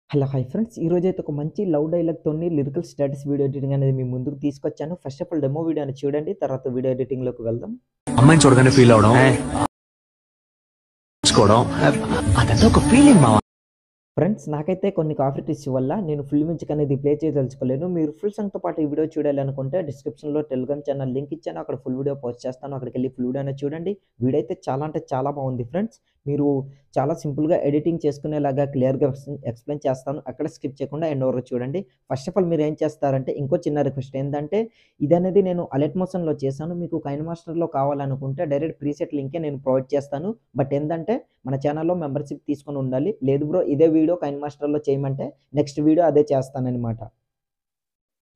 Hello hi friends. ఈరోజైతే ఒక మంచి లవ్ డైలాగ్‌తోని లిరికల్ స్టేటస్ వీడియో ఎడిటింగ్ అనేది మీ ముందుకు తీసుకొచ్చాను. ఫస్ట్ ఆఫ్ ఆల్ డెమో వీడియోని చూడండి. తర్వాత వీడియో ఎడిటింగ్‌లోకి వెళ్దాం. అమ్మాయిని చూడగానే ఫీల్ అవడం చూసుకోవడం అదంతా ఒక ఫీలింగ్ మావా. ఫ్రెండ్స్, నాకైతే కొన్ని కాఫీ టిప్స్ వల్ల నేను ఫుల్ మ్యూజిక్ అనేది ప్లే చేయదలుచుకోలేను. మీరు ఫుల్ సాంగ్‌తో పాటు ఈ వీడియో చూడాలి అనుకుంటే డిస్క్రిప్షన్‌లో టెలిగ్రామ్ ఛానల్ లింక్ ఇచ్చాను. అక్కడ ఫుల్ వీడియో పోస్ట్ చేస్తాను. అక్కడికెళ్ళి ఫుల్ వీడియో అనేది చూడండి. వీడియో అయితే చాలా అంటే చాలా బాగుంది ఫ్రెండ్స్. మీరు చాలా సింపుల్‌గా ఎడిటింగ్ చేసుకునేలాగా క్లియర్‌గా ఎక్స్‌ప్లెయిన్ చేస్తాను. అక్కడ స్కిప్ చేయకుండా ఎండ్ వరకు చూడండి. ఫస్ట్ ఆఫ్ ఆల్ మీరు ఏం చేస్తారంటే, ఇంకో చిన్న రిక్వెస్ట్ ఏందంటే, ఇదనేది నేను అలర్ట్ మోషన్‌లో చేశాను. మీకు కైన్‌మాస్టర్‌లో కావాలనుకుంటే డైరెక్ట్ ప్రీసెట్ లింకే నేను ప్రొవైడ్ చేస్తాను. బట్ ఏందంటే మన ఛానల్‌లో మెంబర్‌షిప్ తీసుకొని ఉండాలి. లేదు బ్రో, ఇదే వీడియో కైన్‌మాస్టర్‌లో చేయమంటే నెక్స్ట్ వీడియో అదే చేస్తాననమాట.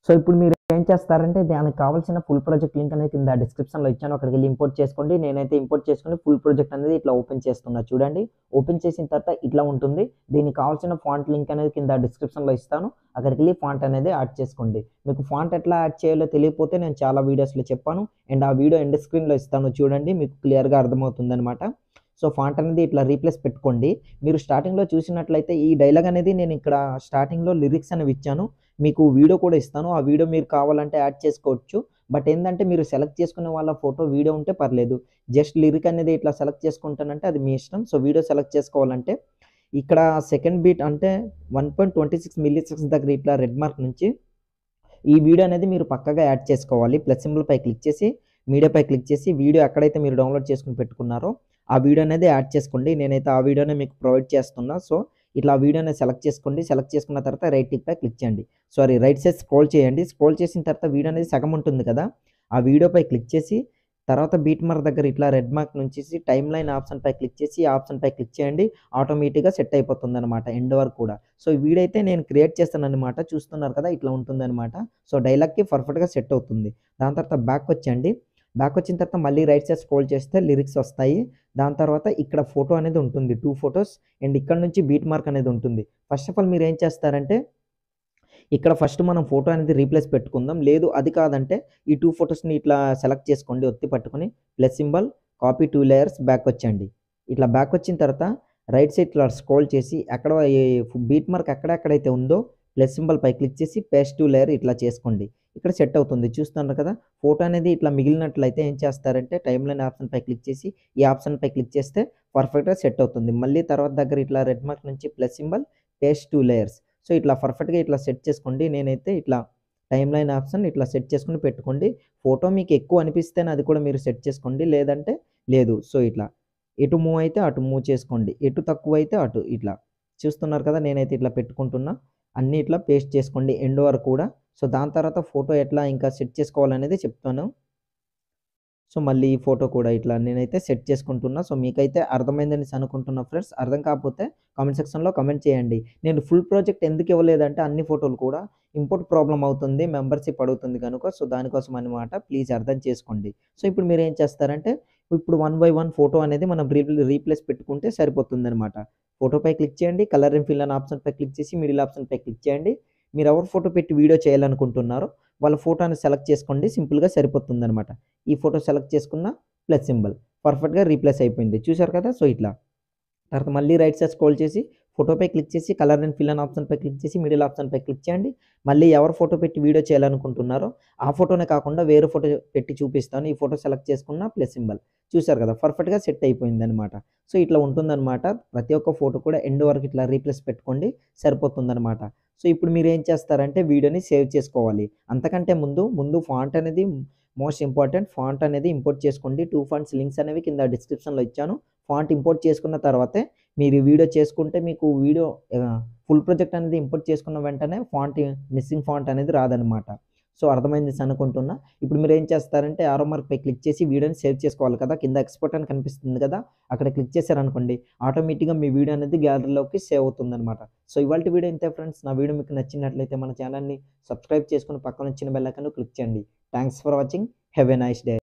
సో, ఇప్పుడు మీరు ఏం చేస్తారంటే, దానికి కావాల్సిన ఫుల్ ప్రాజెక్ట్ లింక్ అనేది కింద డిస్క్రిప్షన్‌లో ఇచ్చాను. అక్కడికెళ్ళి ఇంపోర్ట్ చేసుకోండి. నేనైతే ఇంపోర్ట్ చేసుకొని ఫుల్ ప్రాజెక్ట్ అనేది ఇట్లా ఓపెన్ చేస్తున్నా చూడండి. ఓపెన్ చేసిన తర్వాత ఇట్లా ఉంటుంది. దీనికి కావాల్సిన ఫాంట్ లింక్ అనేది కింద డిస్క్రిప్షన్‌లో ఇస్తాను. అక్కడికెళ్ళి ఫాంట్ అనేది యాడ్ చేసుకోండి. మీకు ఫాంట్ ఎట్లా యాడ్ చేయాలో తెలియకపోతే నేను చాలా వీడియోస్‌లో చెప్పాను. అండ్ ఆ వీడియో ఎండ్ స్క్రీన్‌లో ఇస్తాను చూడండి. మీకు క్లియర్‌గా అర్థమవుతుందనమాట. సో, ఫాంట్ అనేది ఇట్లా రీప్లేస్ పెట్టుకోండి. మీరు స్టార్టింగ్‌లో చూసినట్లయితే ఈ డైలాగ్ అనేది నేను ఇక్కడ స్టార్టింగ్‌లో లిరిక్స్ అనేవి ఇచ్చాను. మీకు వీడియో కూడా ఇస్తాను. ఆ వీడియో మీరు కావాలంటే యాడ్ చేసుకోవచ్చు. బట్ ఏందంటే, మీరు సెలెక్ట్ చేసుకునే వాళ్ళ ఫోటో వీడియో ఉంటే పర్లేదు. జస్ట్ లిరిక్ అనేది ఇట్లా సెలెక్ట్ చేసుకుంటానంటే అది మీ ఇష్టం. సో, వీడియో సెలెక్ట్ చేసుకోవాలంటే ఇక్కడ సెకండ్ బీట్ అంటే 1.26 మిల్లీ సెకండ్స్ దగ్గర ఇట్లా రెడ్ మార్క్ నుంచి ఈ వీడియో అనేది మీరు పక్కాగా యాడ్ చేసుకోవాలి. ప్లస్ సింబల్‌పై క్లిక్ చేసి, మీడియాపై క్లిక్ చేసి, వీడియో ఎక్కడైతే మీరు డౌన్‌లోడ్ చేసుకొని పెట్టుకున్నారో, ఆ వీడియో అనేది యాడ్ చేసుకోండి. నేనైతే ఆ వీడియోనే మీకు ప్రొవైడ్ చేస్తున్నా. సో, ఇట్లా ఆ వీడియోని సెలెక్ట్ చేసుకోండి. సెలెక్ట్ చేసుకున్న తర్వాత రైట్ టిక్‌పై క్లిక్ చేయండి. సారీ, రైట్ సైడ్ స్క్రోల్ చేయండి. స్క్రోల్ చేసిన తర్వాత వీడియో అనేది సగం ఉంటుంది కదా! ఆ వీడియోపై క్లిక్ చేసి, తర్వాత బీట్ మార్క్ దగ్గర ఇట్లా రెడ్ మార్క్ నుంచేసి టైమ్ లైన్ ఆప్షన్‌పై క్లిక్ చేసి, ఈ ఆప్షన్‌పై క్లిక్ చేయండి. ఆటోమేటిక్‌గా సెట్ అయిపోతుందనమాట ఎండ్ వరకు కూడా. సో, ఈ వీడియో అయితే నేను క్రియేట్ చేశాననమాట. చూస్తున్నారు కదా! ఇట్లా ఉంటుందనమాట. సో, డైలాగ్‌కి పర్ఫెక్ట్‌గా సెట్ అవుతుంది. దాని తర్వాత బ్యాకొచ్చండి. బ్యాకొచ్చిన తర్వాత మళ్ళీ రైట్ సైడ్ స్క్రోల్ చేస్తే లిరిక్స్ వస్తాయి. దాని తర్వాత ఇక్కడ ఫోటో అనేది ఉంటుంది. 2 ఫోటోస్ అండ్ ఇక్కడ నుంచి బీట్ మార్క్ అనేది ఉంటుంది. ఫస్ట్ ఆఫ్ ఆల్ మీరేం చేస్తారంటే, ఇక్కడ ఫస్ట్ మనం ఫోటో అనేది రీప్లేస్ పెట్టుకుందాం. లేదు అది కాదంటే ఈ 2 ఫోటోస్‌ని ఇట్లా సెలెక్ట్ చేసుకోండి ఒత్తి పట్టుకొని. ప్లస్ సింబల్, కాపీ 2 లేయర్స్, బ్యాకొచ్చండి. ఇట్లా బ్యాకొచ్చిన తర్వాత రైట్ సైడ్ ఇట్లా స్క్రోల్ చేసి అక్కడ ఈ బీట్ మార్క్ ఎక్కడెక్కడైతే ఉందో ప్లస్ సింబల్‌పై క్లిక్ చేసి పేస్ట్ టు లేయర్ ఇట్లా చేసుకోండి. ఇక్కడ సెట్ అవుతుంది. చూస్తున్నారు కదా! ఫోటో అనేది ఇట్లా మిగిలినట్లయితే ఏం చేస్తారంటే టైమ్‌లైన్ ఆప్షన్‌పై క్లిక్ చేసి ఈ ఆప్షన్‌పై క్లిక్ చేస్తే పర్ఫెక్ట్‌గా సెట్ అవుతుంది. మళ్ళీ తర్వాత దగ్గర ఇట్లా రెడ్ మార్క్ నుంచి plus symbol, paste two layers. So, ఇట్లా పర్ఫెక్ట్‌గా ఇట్లా సెట్ చేసుకోండి. నేనైతే ఇట్లా టైమ్‌లైన్ ఆప్షన్ ఇట్లా సెట్ చేసుకొని పెట్టుకోండి. ఫోటో మీకు ఎక్కువ అనిపిస్తేనే అది కూడా మీరు సెట్ చేసుకోండి. లేదంటే లేదు. సో, ఇట్లా ఎటు మూవ్ అయితే అటు మూవ్ చేసుకోండి. ఎటు తక్కువైతే అటు ఇట్లా. చూస్తున్నారు కదా! నేనైతే ఇట్లా పెట్టుకుంటున్నా. అన్నీ ఇట్లా పేస్ట్ చేసుకోండి ఎండ్ వరకు కూడా. సో, దాని తర్వాత ఫోటో ఎట్లా ఇంకా సెట్ చేసుకోవాలనేది చెప్తాను. సో, మళ్ళీ ఈ ఫోటో కూడా ఇట్లా నేనైతే సెట్ చేసుకుంటున్నా. సో, మీకైతే అర్థమైందనేసి అనుకుంటున్నా ఫ్రెండ్స్. అర్థం కాకపోతే కామెంట్ సెక్షన్‌లో కామెంట్ చేయండి. నేను ఫుల్ ప్రాజెక్ట్ ఎందుకు ఇవ్వలేదంటే అన్ని ఫోటోలు కూడా ఇంపోర్ట్ ప్రాబ్లమ్ అవుతుంది. మెంబర్‌షిప్ అడుగుతుంది గనుక. సో, దానికోసం అన్నమాట. ప్లీజ్ అర్థం చేసుకోండి. సో, ఇప్పుడు మీరేం చేస్తారంటే, ఇప్పుడు వన్ బై వన్ ఫోటో అనేది మనం రీప్లేస్ పెట్టుకుంటే సరిపోతుందనమాట. ఫోటోపై క్లిక్ చేయండి. కలర్ అండ్ ఫిల్ అనే ఆప్షన్‌పై క్లిక్ చేసి మిడిల్ ఆప్షన్‌పై క్లిక్ చేయండి. మీరు ఎవరి ఫోటో పెట్టి వీడియో చేయాలనుకుంటున్నారో వాళ్ళ ఫోటోని సెలెక్ట్ చేసుకోండి. సింపుల్‌గా సరిపోతుందనమాట. ఈ ఫోటో సెలెక్ట్ చేసుకున్న ప్లస్ సింబల్. పర్ఫెక్ట్‌గా రీప్లేస్ అయిపోయింది. చూసారు కదా! సో, ఇట్లా. తర్వాత మళ్ళీ రైట్ సైడ్ స్క్రోల్ చేసి ఫోటోపై క్లిక్ చేసి కలర్ అండ్ ఫిల్ అనే ఆప్షన్‌పై క్లిక్ చేసి మిడిల్ ఆప్షన్‌పై క్లిక్ చేయండి. మళ్ళీ ఎవరి ఫోటో పెట్టి వీడియో చేయాలనుకుంటున్నారో ఆ ఫోటోనే కాకుండా వేరే ఫోటో పెట్టి చూపిస్తాను. ఈ ఫోటో సెలెక్ట్ చేసుకున్న ప్లస్ సింబల్. చూసారు కదా! పర్ఫెక్ట్‌గా సెట్ అయిపోయిందనమాట. సో, ఇట్లా ఉంటుందనమాట. ప్రతి ఒక్క ఫోటో కూడా ఎండ్ వరకు ఇట్లా రీప్లేస్ పెట్టుకోండి. సరిపోతుందనమాట. సో, ఇప్పుడు మీరేం చేస్తారంటే వీడియోని సేవ్ చేసుకోవాలి. అంతకంటే ముందు ఫాంట్ అనేది మోస్ట్ ఇంపార్టెంట్. ఫాంట్ అనేది ఇంపోర్ట్ చేసుకోండి. 2 ఫాంట్స్ లింక్స్ అనేవి కింద డిస్క్రిప్షన్‌లో ఇచ్చాను. ఫాంట్ ఇంపోర్ట్ చేసుకున్న తర్వాతే మీరు ఈ వీడియో చేసుకుంటే మీకు వీడియో ఫుల్ ప్రాజెక్ట్ అనేది ఇంపోర్ట్ చేసుకున్న వెంటనే మిస్సింగ్ ఫాంట్ అనేది రాదనమాట. సో, అర్థమైందనేసి అనుకుంటున్నా. ఇప్పుడు మీరేం చేస్తారంటే యారో మార్క్‌పై క్లిక్ చేసి వీడియోని సేవ్ చేసుకోవాలి కదా! కింద ఎక్స్‌పోర్ట్ అని కనిపిస్తుంది కదా! అక్కడ క్లిక్ చేశారనుకోండి ఆటోమేటిక్‌గా మీ వీడియో అనేది గ్యాలరీలోకి సేవ్ అవుతుందనమాట. సో, ఇవాల్టి వీడియో ఇంతే ఫ్రెండ్స్. నా వీడియో మీకు నచ్చినట్లయితే మన ఛానెల్‌ని సబ్స్క్రైబ్ చేసుకొని పక్కన వచ్చిన బెల్ ఐకాన్‌ను క్లిక్ చేయండి. Thanks for watching. Have a nice day.